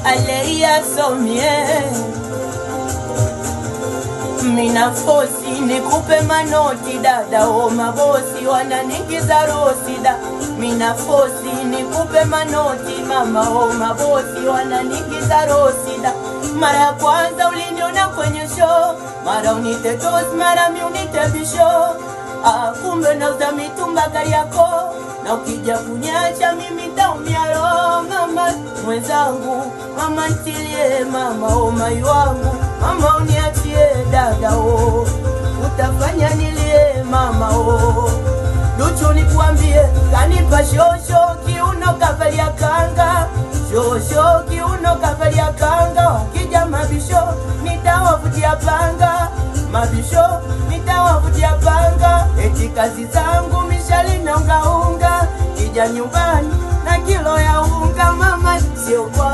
Aleia somie mina fosi nikupe manoti dada o mabosi wananigiza rosida. Mina fosi nikupe manoti mama o mabosi wananigiza rosida. Mara ya kwanza uliniona kwenye show, mara unite toast, mara mi unite bisho. Kumbe nauza mitumba gari yako, na ukija kunyacha mimi taumia roho. Mama mwenzangu, mama ntilie, mama o mai wangu, mama uniachie dada o, utafanya nilie mama o. Duchu nikuambie, kanipa shosho kiuno kavalia kanga, shosho kiuno kavalia kanga. Ukija mabisho nitawavutia panga, mabisho nitawavutia panga. Eti kazi zangu mishali na unga, kija nyumbani na kilo ya unga mama sio kwa